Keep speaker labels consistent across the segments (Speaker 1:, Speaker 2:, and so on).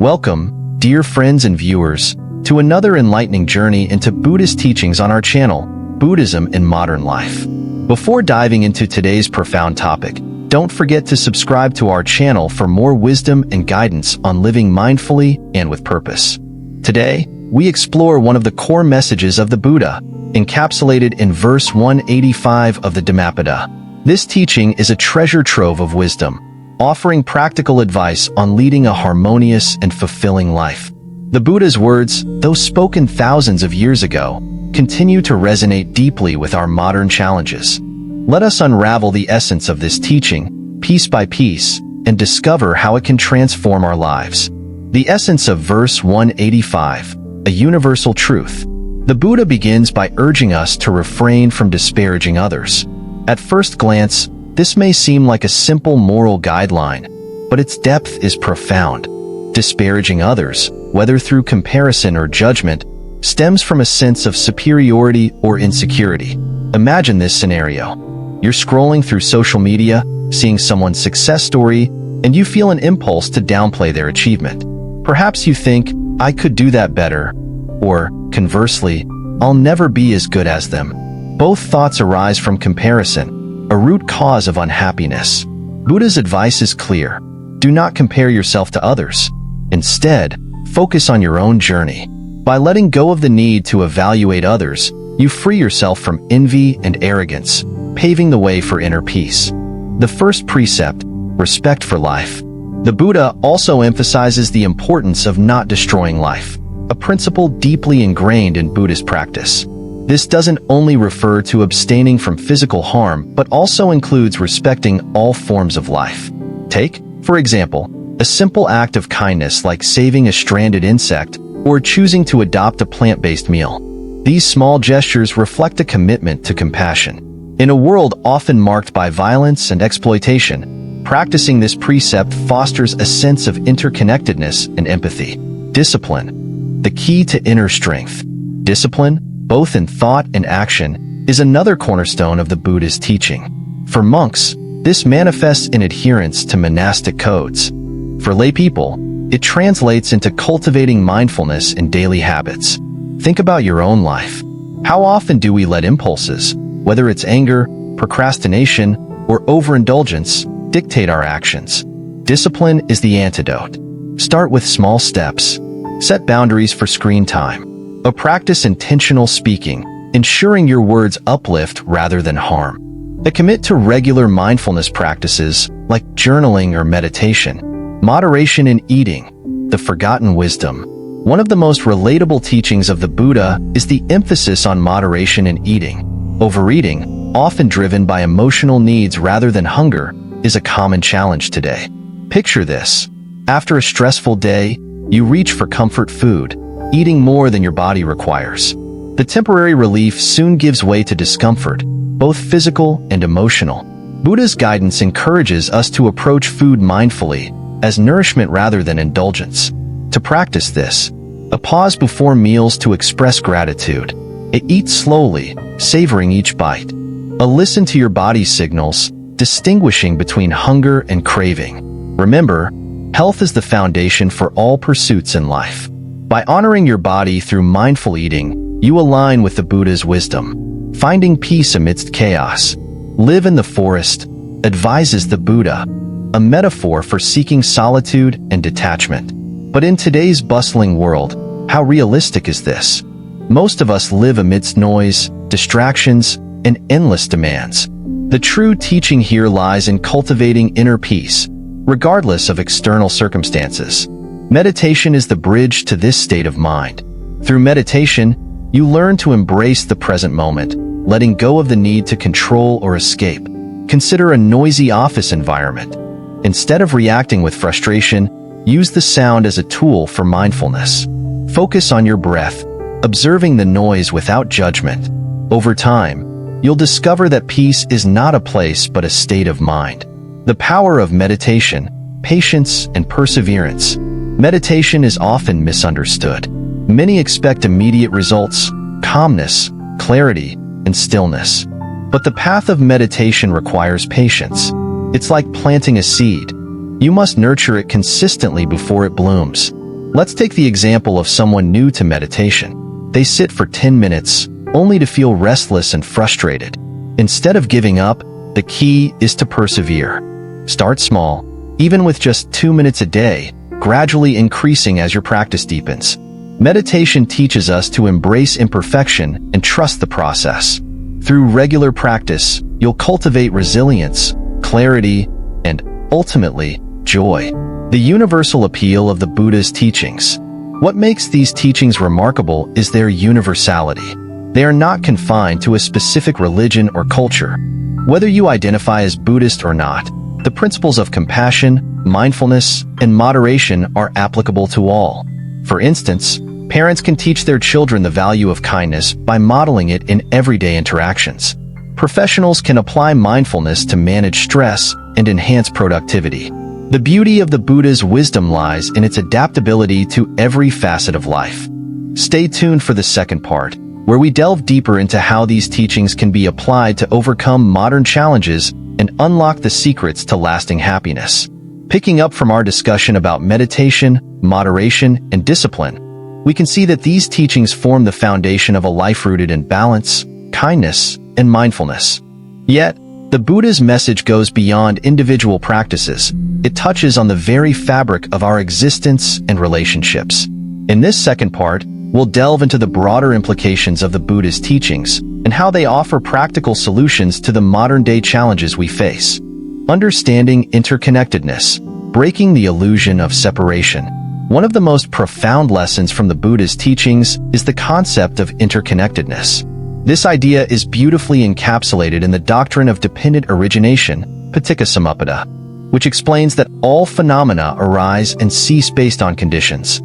Speaker 1: Welcome, dear friends and viewers, to another enlightening journey into Buddhist teachings on our channel, Buddhism in Modern Life. Before diving into today's profound topic, don't forget to subscribe to our channel for more wisdom and guidance on living mindfully and with purpose. Today, we explore one of the core messages of the Buddha, encapsulated in verse 185 of the Dhammapada. This teaching is a treasure trove of wisdom, offering practical advice on leading a harmonious and fulfilling life. The Buddha's words, though spoken thousands of years ago, continue to resonate deeply with our modern challenges. Let us unravel the essence of this teaching, piece by piece, and discover how it can transform our lives. The essence of verse 185, a universal truth. The Buddha begins by urging us to refrain from disparaging others. At first glance, this may seem like a simple moral guideline, but its depth is profound. Disparaging others, whether through comparison or judgment, stems from a sense of superiority or insecurity. Imagine this scenario. You're scrolling through social media, seeing someone's success story, and you feel an impulse to downplay their achievement. Perhaps you think, I could do that better, or, conversely, I'll never be as good as them. Both thoughts arise from comparison, a root cause of unhappiness. Buddha's advice is clear. Do not compare yourself to others. Instead, focus on your own journey. By letting go of the need to evaluate others, you free yourself from envy and arrogance, paving the way for inner peace. The first precept, respect for life. The Buddha also emphasizes the importance of not destroying life, a principle deeply ingrained in Buddhist practice. This doesn't only refer to abstaining from physical harm, but also includes respecting all forms of life. Take, for example, a simple act of kindness like saving a stranded insect or choosing to adopt a plant-based meal. These small gestures reflect a commitment to compassion. In a world often marked by violence and exploitation, practicing this precept fosters a sense of interconnectedness and empathy. Discipline, the key to inner strength. Discipline, both in thought and action, is another cornerstone of the Buddhist teaching. For monks, this manifests in adherence to monastic codes. For lay people, it translates into cultivating mindfulness in daily habits. Think about your own life. How often do we let impulses, whether it's anger, procrastination, or overindulgence, dictate our actions? Discipline is the antidote. Start with small steps. Set boundaries for screen time. Practice intentional speaking, ensuring your words uplift rather than harm. Commit to regular mindfulness practices like journaling or meditation. Moderation in eating, the forgotten wisdom. One of the most relatable teachings of the Buddha is the emphasis on moderation in eating. Overeating, often driven by emotional needs rather than hunger, is a common challenge today. Picture this. After a stressful day, you reach for comfort food, eating more than your body requires. The temporary relief soon gives way to discomfort, both physical and emotional. Buddha's guidance encourages us to approach food mindfully, as nourishment rather than indulgence. To practice this, a pause before meals to express gratitude. Eat slowly, savoring each bite. Listen to your body's signals, distinguishing between hunger and craving. Remember, health is the foundation for all pursuits in life. By honoring your body through mindful eating, you align with the Buddha's wisdom. Finding peace amidst chaos. Live in the forest, advises the Buddha, a metaphor for seeking solitude and detachment. But in today's bustling world, how realistic is this? Most of us live amidst noise, distractions, and endless demands. The true teaching here lies in cultivating inner peace, regardless of external circumstances. Meditation is the bridge to this state of mind. Through meditation, you learn to embrace the present moment, letting go of the need to control or escape. Consider a noisy office environment. Instead of reacting with frustration, use the sound as a tool for mindfulness. Focus on your breath, observing the noise without judgment. Over time, you'll discover that peace is not a place but a state of mind. The power of meditation, patience, and perseverance. Meditation is often misunderstood. Many expect immediate results, calmness, clarity, and stillness. But the path of meditation requires patience. It's like planting a seed. You must nurture it consistently before it blooms. Let's take the example of someone new to meditation. They sit for 10 minutes, only to feel restless and frustrated. Instead of giving up, the key is to persevere. Start small, even with just 2 minutes a day, gradually increasing as your practice deepens. Meditation teaches us to embrace imperfection and trust the process. Through regular practice, you'll cultivate resilience, clarity, and, ultimately, joy. The universal appeal of the Buddha's teachings. What makes these teachings remarkable is their universality. They are not confined to a specific religion or culture. Whether you identify as Buddhist or not, the principles of compassion, mindfulness, and moderation are applicable to all. For instance, parents can teach their children the value of kindness by modeling it in everyday interactions. Professionals can apply mindfulness to manage stress and enhance productivity. The beauty of the Buddha's wisdom lies in its adaptability to every facet of life. Stay tuned for the second part, where we delve deeper into how these teachings can be applied to overcome modern challenges and unlock the secrets to lasting happiness. Picking up from our discussion about meditation, moderation, and discipline, we can see that these teachings form the foundation of a life rooted in balance, kindness, and mindfulness. Yet, the Buddha's message goes beyond individual practices. It touches on the very fabric of our existence and relationships. In this second part, we'll delve into the broader implications of the Buddha's teachings and how they offer practical solutions to the modern-day challenges we face. Understanding interconnectedness, breaking the illusion of separation. One of the most profound lessons from the Buddha's teachings is the concept of interconnectedness. This idea is beautifully encapsulated in the doctrine of dependent origination, Dhammapada, which explains that all phenomena arise and cease based on conditions.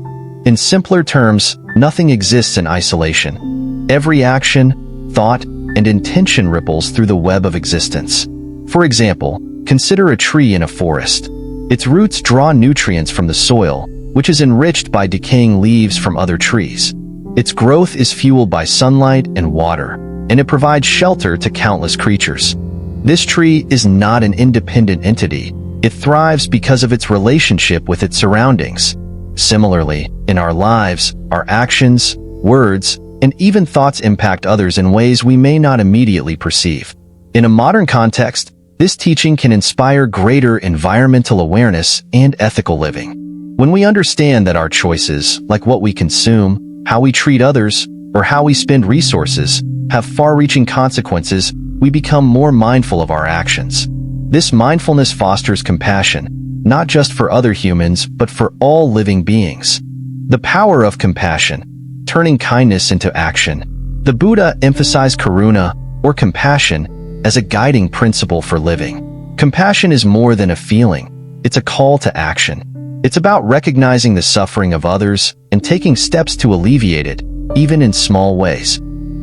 Speaker 1: In simpler terms, nothing exists in isolation. Every action, thought, and intention ripples through the web of existence. For example, consider a tree in a forest. Its roots draw nutrients from the soil, which is enriched by decaying leaves from other trees. Its growth is fueled by sunlight and water, and it provides shelter to countless creatures. This tree is not an independent entity. It thrives because of its relationship with its surroundings. Similarly, in our lives, our actions, words, and even thoughts impact others in ways we may not immediately perceive. In a modern context, this teaching can inspire greater environmental awareness and ethical living. When we understand that our choices, like what we consume, how we treat others, or how we spend resources, have far-reaching consequences, we become more mindful of our actions. This mindfulness fosters compassion, not just for other humans, but for all living beings. The power of compassion, turning kindness into action. The Buddha emphasized karuna, or compassion, as a guiding principle for living. Compassion is more than a feeling, it's a call to action. It's about recognizing the suffering of others and taking steps to alleviate it, even in small ways.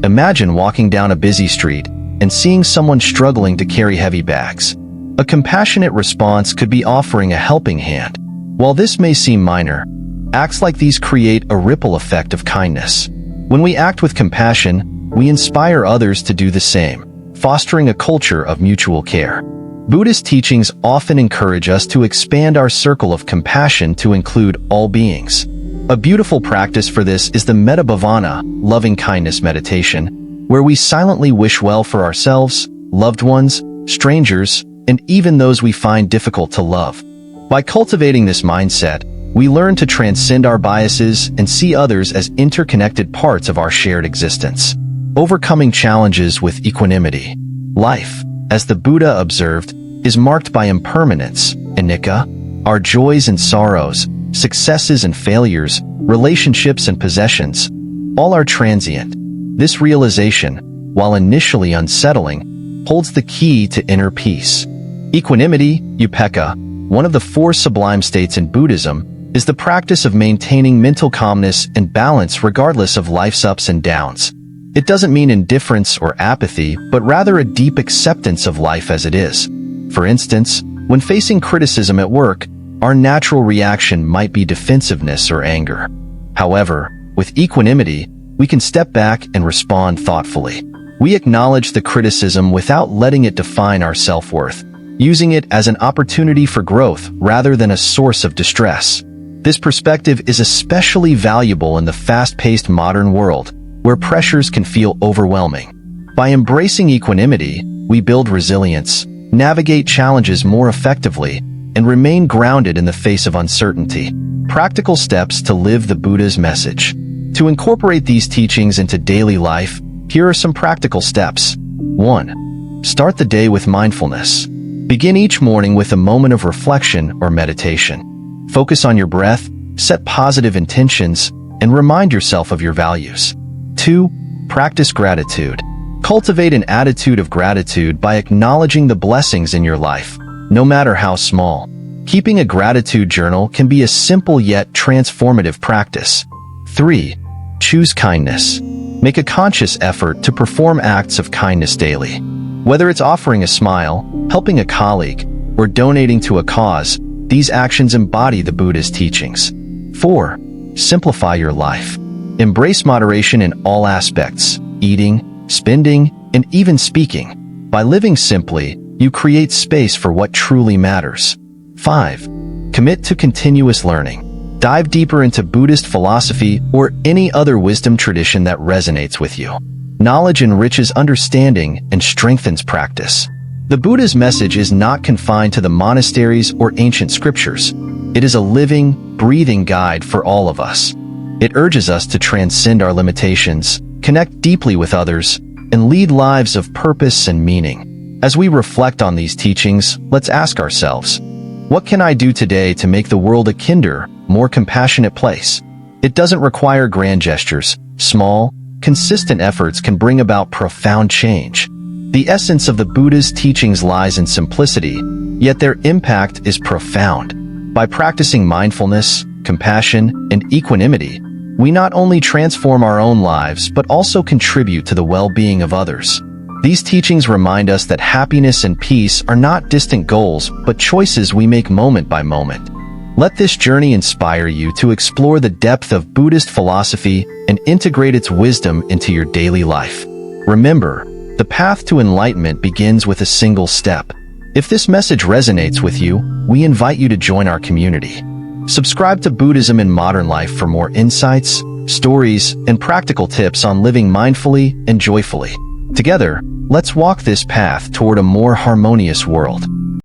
Speaker 1: Imagine walking down a busy street and seeing someone struggling to carry heavy bags. A compassionate response could be offering a helping hand. While this may seem minor, acts like these create a ripple effect of kindness. When we act with compassion, we inspire others to do the same, fostering a culture of mutual care. Buddhist teachings often encourage us to expand our circle of compassion to include all beings. A beautiful practice for this is the Metta-bhavana, loving-kindness meditation, where we silently wish well for ourselves, loved ones, strangers, and even those we find difficult to love. By cultivating this mindset, we learn to transcend our biases and see others as interconnected parts of our shared existence. Overcoming challenges with equanimity. Life, as the Buddha observed, is marked by impermanence, anicca. Our joys and sorrows, successes and failures, relationships and possessions, all are transient. This realization, while initially unsettling, holds the key to inner peace. Equanimity, upekkha, one of the 4 sublime states in Buddhism, is the practice of maintaining mental calmness and balance regardless of life's ups and downs. It doesn't mean indifference or apathy, but rather a deep acceptance of life as it is. For instance, when facing criticism at work, our natural reaction might be defensiveness or anger. However, with equanimity, we can step back and respond thoughtfully. We acknowledge the criticism without letting it define our self-worth, using it as an opportunity for growth rather than a source of distress. This perspective is especially valuable in the fast-paced modern world, where pressures can feel overwhelming. By embracing equanimity, we build resilience, navigate challenges more effectively, and remain grounded in the face of uncertainty. Practical steps to live the Buddha's message. To incorporate these teachings into daily life, here are some practical steps. 1. Start the day with mindfulness. Begin each morning with a moment of reflection or meditation. Focus on your breath, set positive intentions, and remind yourself of your values. 2. Practice gratitude. Cultivate an attitude of gratitude by acknowledging the blessings in your life, no matter how small. Keeping a gratitude journal can be a simple yet transformative practice. 3. Choose kindness. Make a conscious effort to perform acts of kindness daily. Whether it's offering a smile, helping a colleague, or donating to a cause, these actions embody the Buddha's teachings. 4. Simplify your life. Embrace moderation in all aspects, eating, spending, and even speaking. By living simply, you create space for what truly matters. 5. Commit to continuous learning. Dive deeper into Buddhist philosophy or any other wisdom tradition that resonates with you. Knowledge enriches understanding and strengthens practice. The Buddha's message is not confined to the monasteries or ancient scriptures. It is a living, breathing guide for all of us. It urges us to transcend our limitations, connect deeply with others, and lead lives of purpose and meaning. As we reflect on these teachings, let's ask ourselves, what can I do today to make the world a kinder, more compassionate place? It doesn't require grand gestures. Small, consistent efforts can bring about profound change. The essence of the Buddha's teachings lies in simplicity, yet their impact is profound. By practicing mindfulness, compassion, and equanimity, we not only transform our own lives but also contribute to the well-being of others. These teachings remind us that happiness and peace are not distant goals but choices we make moment by moment. Let this journey inspire you to explore the depth of Buddhist philosophy and integrate its wisdom into your daily life. Remember, the path to enlightenment begins with a single step. If this message resonates with you, we invite you to join our community. Subscribe to Buddhism in Modern Life for more insights, stories, and practical tips on living mindfully and joyfully. Together, let's walk this path toward a more harmonious world.